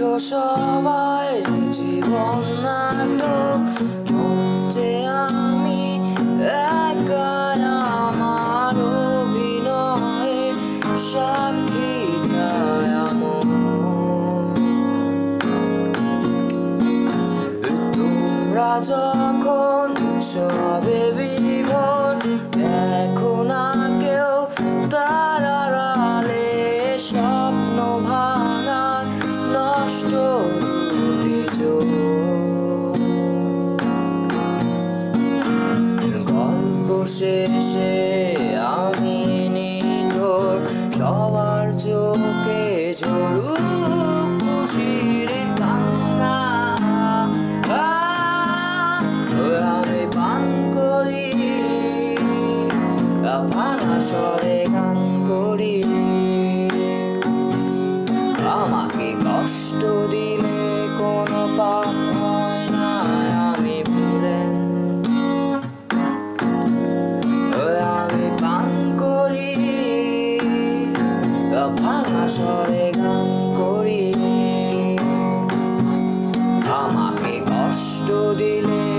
বুঝছো সবাই জীবন নাটক মঞ্চে আমি একাই আমার অভিনয়ে সাক্ষী ছায়াময় তোমরা যখন সবে বিভোর দেখো না কেউ তারার আড়ালে স্বপ্ন ভাঙার নষ্ট গল্প শেষে আমি নিঠোর সবার চোখে ঝরুক খুশির কান্না আমি পান করি ভাঙা স্বরে গান করি আমাকে কষ্ট দিলে কোনো পাপ হয় না আমি ভুলেন আমি পান করি ভাঙা স্বরে গান করি আমাকে কষ্ট দিলে